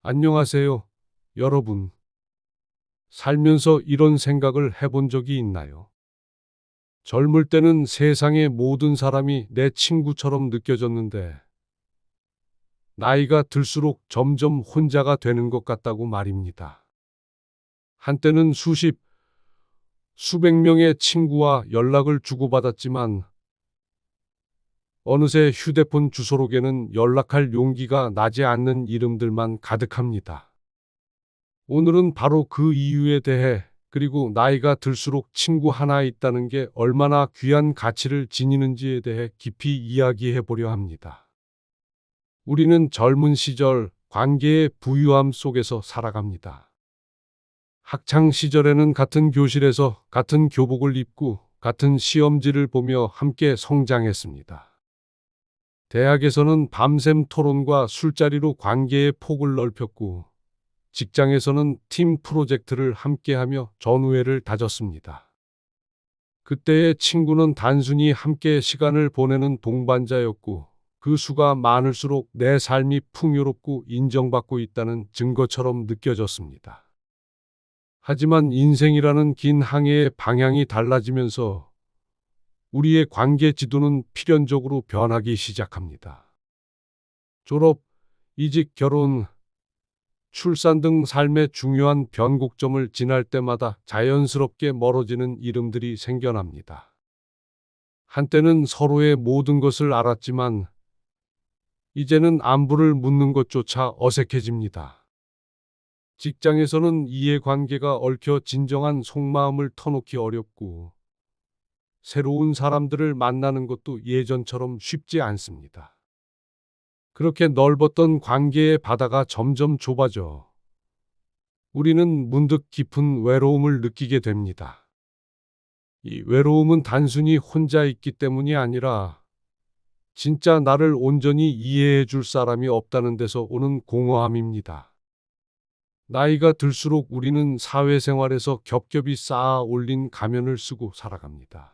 안녕하세요, 여러분. 살면서 이런 생각을 해본 적이 있나요? 젊을 때는 세상의 모든 사람이 내 친구처럼 느껴졌는데, 나이가 들수록 점점 혼자가 되는 것 같다고 말입니다. 한때는 수백 명의 친구와 연락을 주고받았지만, 어느새 휴대폰 주소록에는 연락할 용기가 나지 않는 이름들만 가득합니다. 오늘은 바로 그 이유에 대해, 그리고 나이가 들수록 친구 하나 있다는 게 얼마나 귀한 가치를 지니는지에 대해 깊이 이야기해 보려 합니다. 우리는 젊은 시절 관계의 부유함 속에서 살아갑니다. 학창 시절에는 같은 교실에서 같은 교복을 입고 같은 시험지를 보며 함께 성장했습니다. 대학에서는 밤샘 토론과 술자리로 관계의 폭을 넓혔고, 직장에서는 팀 프로젝트를 함께하며 전우회를 다졌습니다. 그때의 친구는 단순히 함께 시간을 보내는 동반자였고, 그 수가 많을수록 내 삶이 풍요롭고 인정받고 있다는 증거처럼 느껴졌습니다. 하지만 인생이라는 긴 항해의 방향이 달라지면서 우리의 관계 지도는 필연적으로 변하기 시작합니다. 졸업, 이직, 결혼, 출산 등 삶의 중요한 변곡점을 지날 때마다 자연스럽게 멀어지는 이름들이 생겨납니다. 한때는 서로의 모든 것을 알았지만, 이제는 안부를 묻는 것조차 어색해집니다. 직장에서는 이해관계가 얽혀 진정한 속마음을 터놓기 어렵고, 새로운 사람들을 만나는 것도 예전처럼 쉽지 않습니다. 그렇게 넓었던 관계의 바다가 점점 좁아져 우리는 문득 깊은 외로움을 느끼게 됩니다. 이 외로움은 단순히 혼자 있기 때문이 아니라, 진짜 나를 온전히 이해해 줄 사람이 없다는 데서 오는 공허함입니다. 나이가 들수록 우리는 사회생활에서 겹겹이 쌓아 올린 가면을 쓰고 살아갑니다.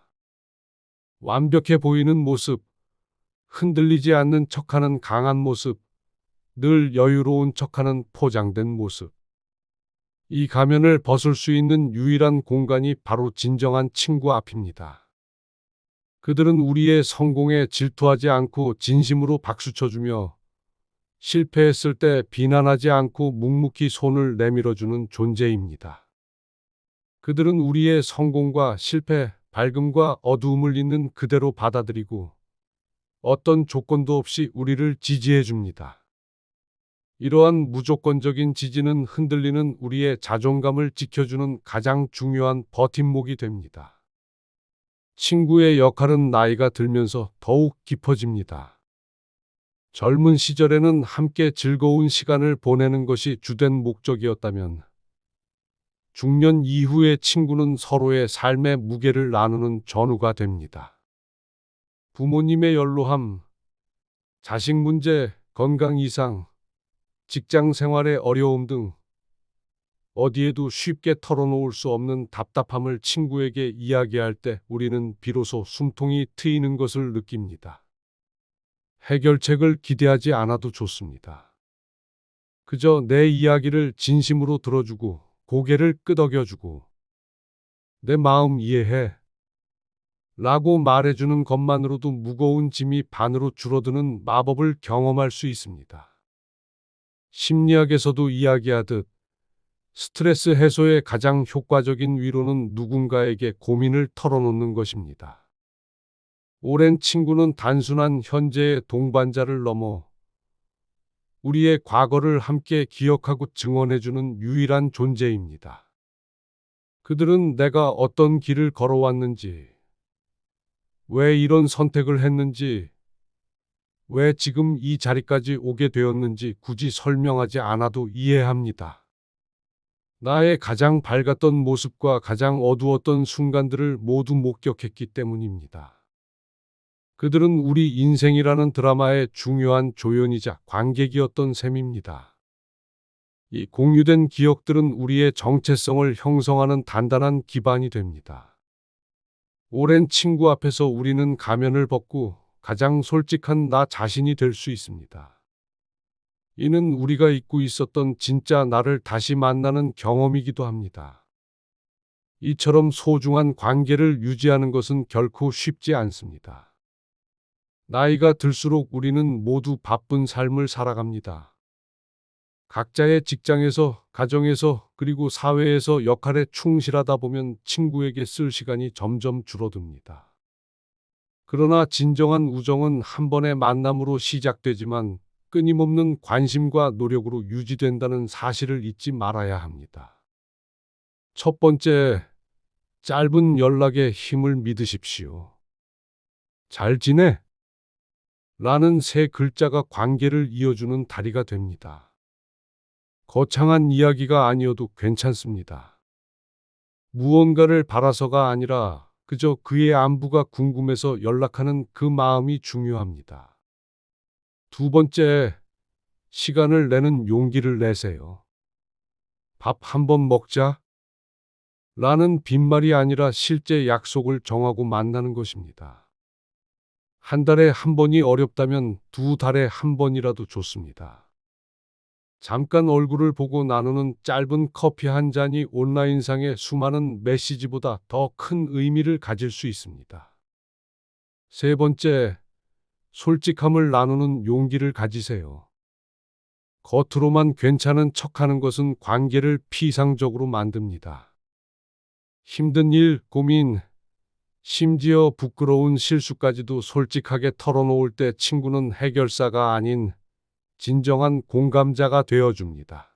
완벽해 보이는 모습, 흔들리지 않는 척하는 강한 모습, 늘 여유로운 척하는 포장된 모습. 이 가면을 벗을 수 있는 유일한 공간이 바로 진정한 친구 앞입니다. 그들은 우리의 성공에 질투하지 않고 진심으로 박수쳐주며, 실패했을 때 비난하지 않고 묵묵히 손을 내밀어주는 존재입니다. 그들은 우리의 성공과 실패, 밝음과 어두움을 있는 그대로 받아들이고, 어떤 조건도 없이 우리를 지지해 줍니다. 이러한 무조건적인 지지는 흔들리는 우리의 자존감을 지켜주는 가장 중요한 버팀목이 됩니다. 친구의 역할은 나이가 들면서 더욱 깊어집니다. 젊은 시절에는 함께 즐거운 시간을 보내는 것이 주된 목적이었다면, 중년 이후의 친구는 서로의 삶의 무게를 나누는 전우가 됩니다. 부모님의 연로함, 자식 문제, 건강 이상, 직장 생활의 어려움 등 어디에도 쉽게 털어놓을 수 없는 답답함을 친구에게 이야기할 때 우리는 비로소 숨통이 트이는 것을 느낍니다. 해결책을 기대하지 않아도 좋습니다. 그저 내 이야기를 진심으로 들어주고 고개를 끄덕여주고 내 마음 이해해 라고 말해주는 것만으로도 무거운 짐이 반으로 줄어드는 마법을 경험할 수 있습니다. 심리학에서도 이야기하듯 스트레스 해소의 가장 효과적인 위로는 누군가에게 고민을 털어놓는 것입니다. 오랜 친구는 단순한 현재의 동반자를 넘어 우리의 과거를 함께 기억하고 증언해주는 유일한 존재입니다. 그들은 내가 어떤 길을 걸어왔는지, 왜 이런 선택을 했는지, 왜 지금 이 자리까지 오게 되었는지 굳이 설명하지 않아도 이해합니다. 나의 가장 밝았던 모습과 가장 어두웠던 순간들을 모두 목격했기 때문입니다. 그들은 우리 인생이라는 드라마의 중요한 조연이자 관객이었던 셈입니다. 이 공유된 기억들은 우리의 정체성을 형성하는 단단한 기반이 됩니다. 오랜 친구 앞에서 우리는 가면을 벗고 가장 솔직한 나 자신이 될 수 있습니다. 이는 우리가 잊고 있었던 진짜 나를 다시 만나는 경험이기도 합니다. 이처럼 소중한 관계를 유지하는 것은 결코 쉽지 않습니다. 나이가 들수록 우리는 모두 바쁜 삶을 살아갑니다. 각자의 직장에서, 가정에서, 그리고 사회에서 역할에 충실하다 보면 친구에게 쓸 시간이 점점 줄어듭니다. 그러나 진정한 우정은 한 번의 만남으로 시작되지만 끊임없는 관심과 노력으로 유지된다는 사실을 잊지 말아야 합니다. 첫 번째, 짧은 연락에 힘을 믿으십시오. 잘 지내? 라는 세 글자가 관계를 이어주는 다리가 됩니다. 거창한 이야기가 아니어도 괜찮습니다. 무언가를 바라서가 아니라 그저 그의 안부가 궁금해서 연락하는 그 마음이 중요합니다. 두 번째, 시간을 내는 용기를 내세요. 밥 한 번 먹자. 라는 빈말이 아니라 실제 약속을 정하고 만나는 것입니다. 한 달에 한 번이 어렵다면 두 달에 한 번이라도 좋습니다. 잠깐 얼굴을 보고 나누는 짧은 커피 한 잔이 온라인상의 수많은 메시지보다 더 큰 의미를 가질 수 있습니다. 세 번째, 솔직함을 나누는 용기를 가지세요. 겉으로만 괜찮은 척하는 것은 관계를 피상적으로 만듭니다. 힘든 일, 고민, 심지어 부끄러운 실수까지도 솔직하게 털어놓을 때 친구는 해결사가 아닌 진정한 공감자가 되어줍니다.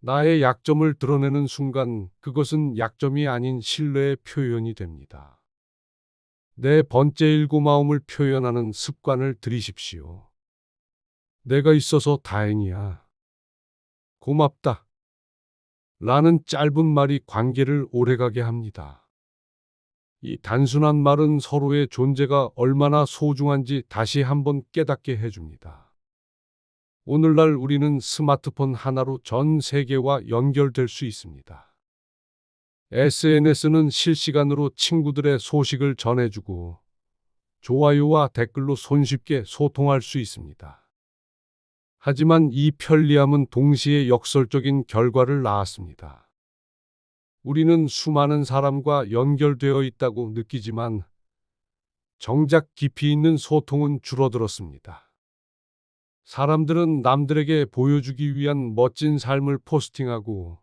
나의 약점을 드러내는 순간 그것은 약점이 아닌 신뢰의 표현이 됩니다. 네 번째, 일고마움을 표현하는 습관을 들이십시오. 내가 있어서 다행이야. 고맙다. 라는 짧은 말이 관계를 오래가게 합니다. 이 단순한 말은 서로의 존재가 얼마나 소중한지 다시 한번 깨닫게 해줍니다. 오늘날 우리는 스마트폰 하나로 전 세계와 연결될 수 있습니다. SNS는 실시간으로 친구들의 소식을 전해주고 좋아요와 댓글로 손쉽게 소통할 수 있습니다. 하지만 이 편리함은 동시에 역설적인 결과를 낳았습니다. 우리는 수많은 사람과 연결되어 있다고 느끼지만 정작 깊이 있는 소통은 줄어들었습니다. 사람들은 남들에게 보여주기 위한 멋진 삶을 포스팅하고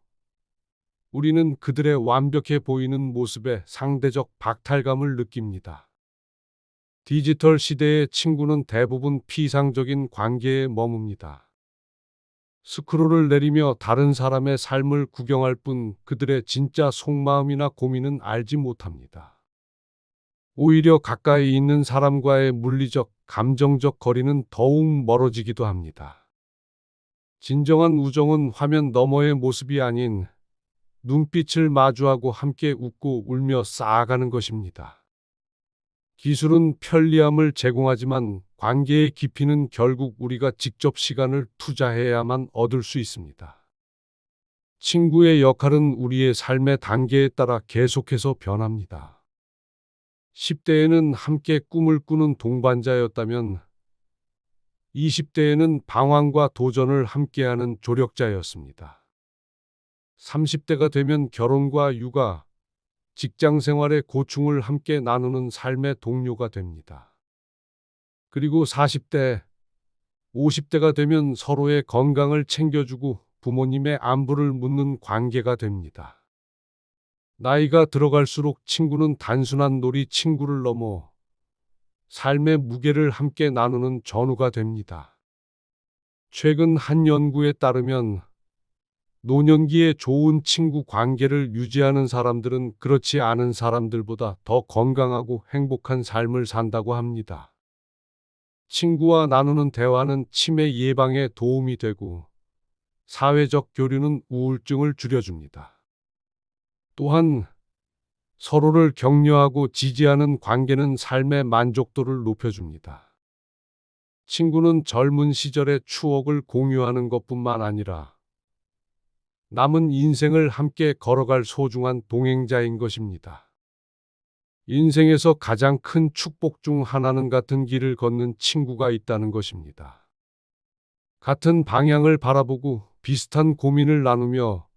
우리는 그들의 완벽해 보이는 모습에 상대적 박탈감을 느낍니다. 디지털 시대의 친구는 대부분 피상적인 관계에 머뭅니다. 스크롤을 내리며 다른 사람의 삶을 구경할 뿐 그들의 진짜 속마음이나 고민은 알지 못합니다. 오히려 가까이 있는 사람과의 물리적, 감정적 거리는 더욱 멀어지기도 합니다. 진정한 우정은 화면 너머의 모습이 아닌 눈빛을 마주하고 함께 웃고 울며 쌓아가는 것입니다. 기술은 편리함을 제공하지만 관계의 깊이는 결국 우리가 직접 시간을 투자해야만 얻을 수 있습니다. 친구의 역할은 우리의 삶의 단계에 따라 계속해서 변합니다. 10대에는 함께 꿈을 꾸는 동반자였다면 20대에는 방황과 도전을 함께하는 조력자였습니다. 30대가 되면 결혼과 육아, 직장 생활의 고충을 함께 나누는 삶의 동료가 됩니다. 그리고 40대, 50대가 되면 서로의 건강을 챙겨주고 부모님의 안부를 묻는 관계가 됩니다. 나이가 들어갈수록 친구는 단순한 놀이 친구를 넘어 삶의 무게를 함께 나누는 전우가 됩니다. 최근 한 연구에 따르면 노년기에 좋은 친구 관계를 유지하는 사람들은 그렇지 않은 사람들보다 더 건강하고 행복한 삶을 산다고 합니다. 친구와 나누는 대화는 치매 예방에 도움이 되고 사회적 교류는 우울증을 줄여줍니다. 또한 서로를 격려하고 지지하는 관계는 삶의 만족도를 높여줍니다. 친구는 젊은 시절의 추억을 공유하는 것뿐만 아니라 남은 인생을 함께 걸어갈 소중한 동행자인 것입니다. 인생에서 가장 큰 축복 중 하나는 같은 길을 걷는 친구가 있다는 것입니다. 같은 방향을 바라보고 비슷한 고민을 나누며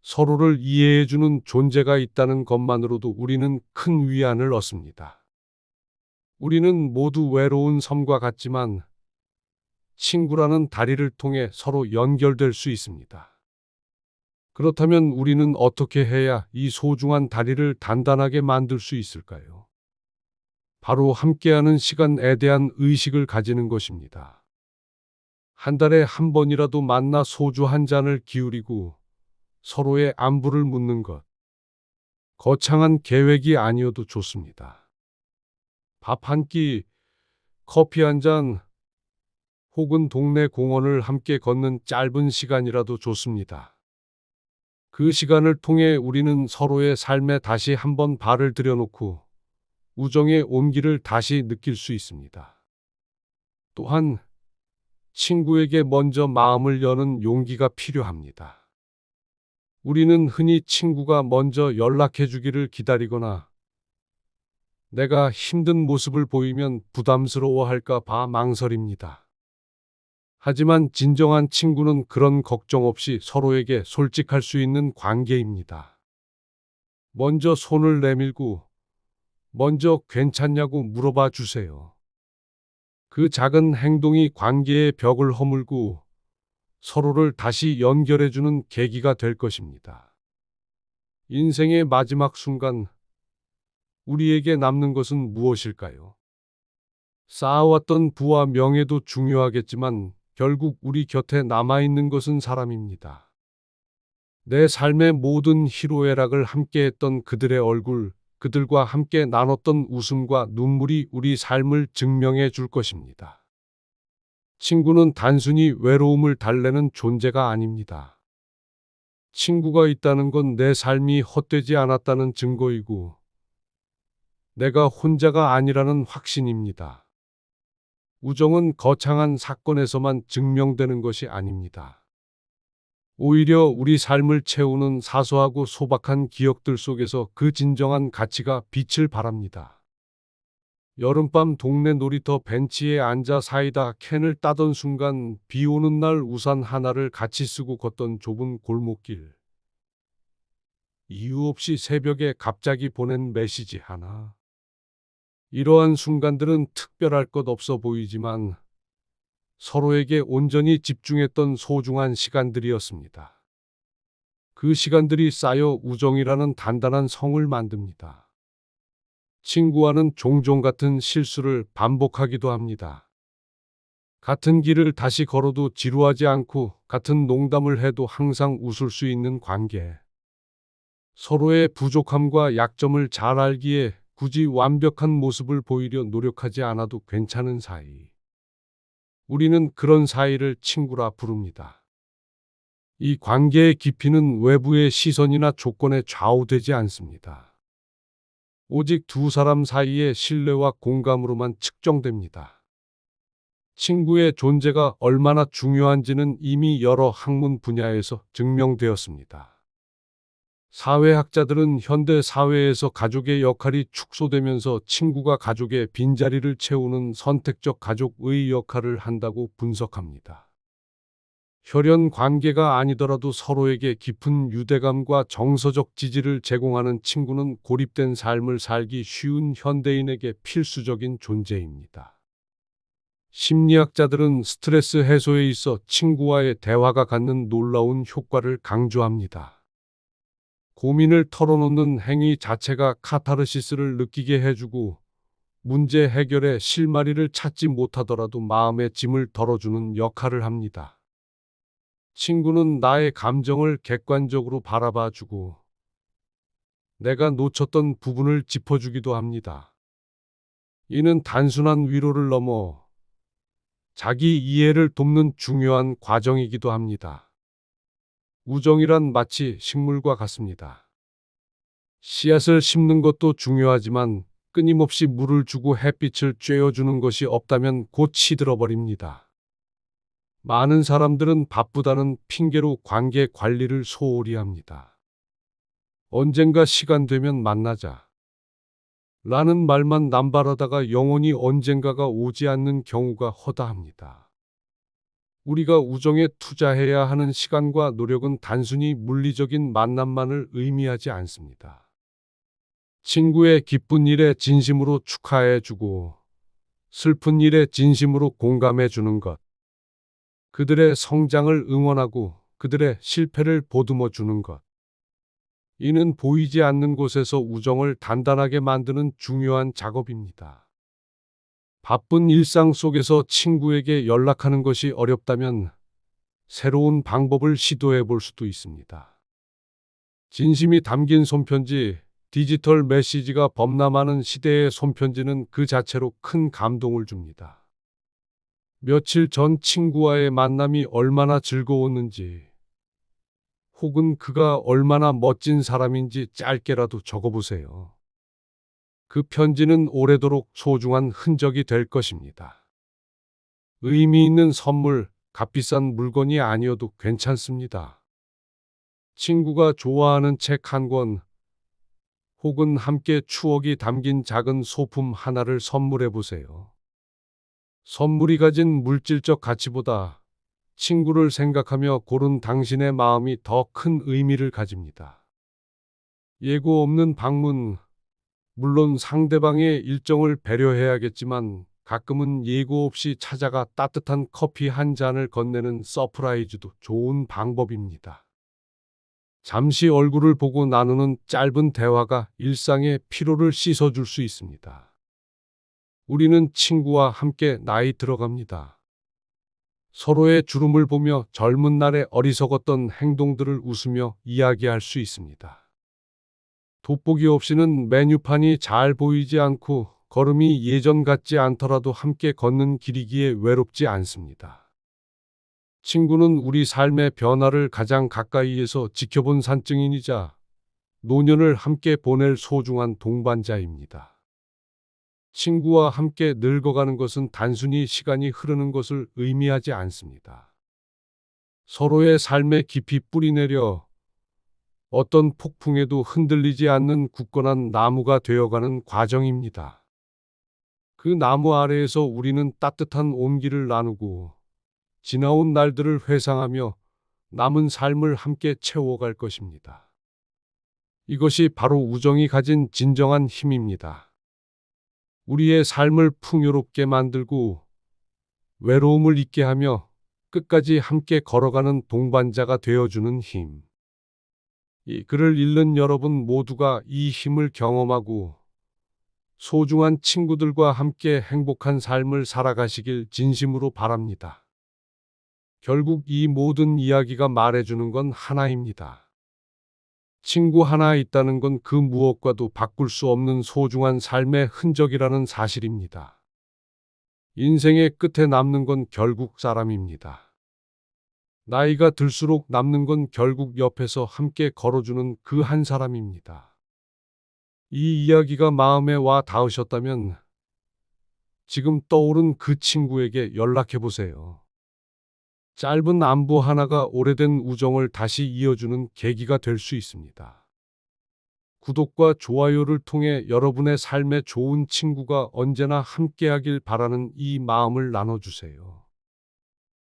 서로를 이해해주는 존재가 있다는 것만으로도 우리는 큰 위안을 얻습니다. 우리는 모두 외로운 섬과 같지만 친구라는 다리를 통해 서로 연결될 수 있습니다. 그렇다면 우리는 어떻게 해야 이 소중한 다리를 단단하게 만들 수 있을까요? 바로 함께하는 시간에 대한 의식을 가지는 것입니다. 한 달에 한 번이라도 만나 소주 한 잔을 기울이고 서로의 안부를 묻는 것. 거창한 계획이 아니어도 좋습니다. 밥 한 끼, 커피 한 잔, 혹은 동네 공원을 함께 걷는 짧은 시간이라도 좋습니다. 그 시간을 통해 우리는 서로의 삶에 다시 한번 발을 들여놓고 우정의 온기를 다시 느낄 수 있습니다. 또한 친구에게 먼저 마음을 여는 용기가 필요합니다. 우리는 흔히 친구가 먼저 연락해 주기를 기다리거나 내가 힘든 모습을 보이면 부담스러워할까 봐 망설입니다. 하지만 진정한 친구는 그런 걱정 없이 서로에게 솔직할 수 있는 관계입니다. 먼저 손을 내밀고 먼저 괜찮냐고 물어봐 주세요. 그 작은 행동이 관계의 벽을 허물고 서로를 다시 연결해주는 계기가 될 것입니다. 인생의 마지막 순간, 우리에게 남는 것은 무엇일까요? 쌓아왔던 부와 명예도 중요하겠지만 결국 우리 곁에 남아있는 것은 사람입니다. 내 삶의 모든 희로애락을 함께했던 그들의 얼굴, 그들과 함께 나눴던 웃음과 눈물이 우리 삶을 증명해 줄 것입니다. 친구는 단순히 외로움을 달래는 존재가 아닙니다. 친구가 있다는 건 내 삶이 헛되지 않았다는 증거이고, 내가 혼자가 아니라는 확신입니다. 우정은 거창한 사건에서만 증명되는 것이 아닙니다. 오히려 우리 삶을 채우는 사소하고 소박한 기억들 속에서 그 진정한 가치가 빛을 발합니다. 여름밤 동네 놀이터 벤치에 앉아 사이다 캔을 따던 순간 비 오는 날 우산 하나를 같이 쓰고 걷던 좁은 골목길. 이유 없이 새벽에 갑자기 보낸 메시지 하나. 이러한 순간들은 특별할 것 없어 보이지만 서로에게 온전히 집중했던 소중한 시간들이었습니다. 그 시간들이 쌓여 우정이라는 단단한 성을 만듭니다. 친구와는 종종 같은 실수를 반복하기도 합니다. 같은 길을 다시 걸어도 지루하지 않고 같은 농담을 해도 항상 웃을 수 있는 관계. 서로의 부족함과 약점을 잘 알기에 굳이 완벽한 모습을 보이려 노력하지 않아도 괜찮은 사이. 우리는 그런 사이를 친구라 부릅니다. 이 관계의 깊이는 외부의 시선이나 조건에 좌우되지 않습니다. 오직 두 사람 사이의 신뢰와 공감으로만 측정됩니다. 친구의 존재가 얼마나 중요한지는 이미 여러 학문 분야에서 증명되었습니다. 사회학자들은 현대 사회에서 가족의 역할이 축소되면서 친구가 가족의 빈자리를 채우는 선택적 가족의 역할을 한다고 분석합니다. 혈연 관계가 아니더라도 서로에게 깊은 유대감과 정서적 지지를 제공하는 친구는 고립된 삶을 살기 쉬운 현대인에게 필수적인 존재입니다. 심리학자들은 스트레스 해소에 있어 친구와의 대화가 갖는 놀라운 효과를 강조합니다. 고민을 털어놓는 행위 자체가 카타르시스를 느끼게 해주고 문제 해결에 실마리를 찾지 못하더라도 마음의 짐을 덜어주는 역할을 합니다. 친구는 나의 감정을 객관적으로 바라봐주고 내가 놓쳤던 부분을 짚어주기도 합니다. 이는 단순한 위로를 넘어 자기 이해를 돕는 중요한 과정이기도 합니다. 우정이란 마치 식물과 같습니다. 씨앗을 심는 것도 중요하지만 끊임없이 물을 주고 햇빛을 쬐어주는 것이 없다면 곧 시들어버립니다. 많은 사람들은 바쁘다는 핑계로 관계 관리를 소홀히 합니다. 언젠가 시간 되면 만나자. 라는 말만 남발하다가 영원히 언젠가가 오지 않는 경우가 허다합니다. 우리가 우정에 투자해야 하는 시간과 노력은 단순히 물리적인 만남만을 의미하지 않습니다. 친구의 기쁜 일에 진심으로 축하해주고 슬픈 일에 진심으로 공감해주는 것. 그들의 성장을 응원하고 그들의 실패를 보듬어주는 것. 이는 보이지 않는 곳에서 우정을 단단하게 만드는 중요한 작업입니다. 바쁜 일상 속에서 친구에게 연락하는 것이 어렵다면 새로운 방법을 시도해 볼 수도 있습니다. 진심이 담긴 손편지, 디지털 메시지가 범람하는 시대의 손편지는 그 자체로 큰 감동을 줍니다. 며칠 전 친구와의 만남이 얼마나 즐거웠는지, 혹은 그가 얼마나 멋진 사람인지 짧게라도 적어보세요. 그 편지는 오래도록 소중한 흔적이 될 것입니다. 의미 있는 선물, 값비싼 물건이 아니어도 괜찮습니다. 친구가 좋아하는 책 한 권, 혹은 함께 추억이 담긴 작은 소품 하나를 선물해 보세요. 선물이 가진 물질적 가치보다 친구를 생각하며 고른 당신의 마음이 더 큰 의미를 가집니다. 예고 없는 방문, 물론 상대방의 일정을 배려해야겠지만 가끔은 예고 없이 찾아가 따뜻한 커피 한 잔을 건네는 서프라이즈도 좋은 방법입니다. 잠시 얼굴을 보고 나누는 짧은 대화가 일상의 피로를 씻어줄 수 있습니다. 우리는 친구와 함께 나이 들어갑니다. 서로의 주름을 보며 젊은 날의 어리석었던 행동들을 웃으며 이야기할 수 있습니다. 돋보기 없이는 메뉴판이 잘 보이지 않고 걸음이 예전 같지 않더라도 함께 걷는 길이기에 외롭지 않습니다. 친구는 우리 삶의 변화를 가장 가까이에서 지켜본 산증인이자 노년을 함께 보낼 소중한 동반자입니다. 친구와 함께 늙어가는 것은 단순히 시간이 흐르는 것을 의미하지 않습니다. 서로의 삶에 깊이 뿌리내려 어떤 폭풍에도 흔들리지 않는 굳건한 나무가 되어가는 과정입니다. 그 나무 아래에서 우리는 따뜻한 온기를 나누고 지나온 날들을 회상하며 남은 삶을 함께 채워갈 것입니다. 이것이 바로 우정이 가진 진정한 힘입니다. 우리의 삶을 풍요롭게 만들고 외로움을 잊게 하며 끝까지 함께 걸어가는 동반자가 되어주는 힘. 이 글을 읽는 여러분 모두가 이 힘을 경험하고 소중한 친구들과 함께 행복한 삶을 살아가시길 진심으로 바랍니다. 결국 이 모든 이야기가 말해주는 건 하나입니다. 친구 하나 있다는 건 그 무엇과도 바꿀 수 없는 소중한 삶의 흔적이라는 사실입니다. 인생의 끝에 남는 건 결국 사람입니다. 나이가 들수록 남는 건 결국 옆에서 함께 걸어주는 그 한 사람입니다. 이 이야기가 마음에 와 닿으셨다면 지금 떠오른 그 친구에게 연락해 보세요. 짧은 안부 하나가 오래된 우정을 다시 이어주는 계기가 될 수 있습니다. 구독과 좋아요를 통해 여러분의 삶에 좋은 친구가 언제나 함께하길 바라는 이 마음을 나눠주세요.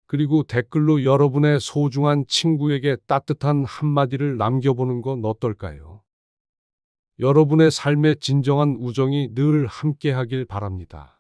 그리고 댓글로 여러분의 소중한 친구에게 따뜻한 한마디를 남겨보는 건 어떨까요? 여러분의 삶에 진정한 우정이 늘 함께하길 바랍니다.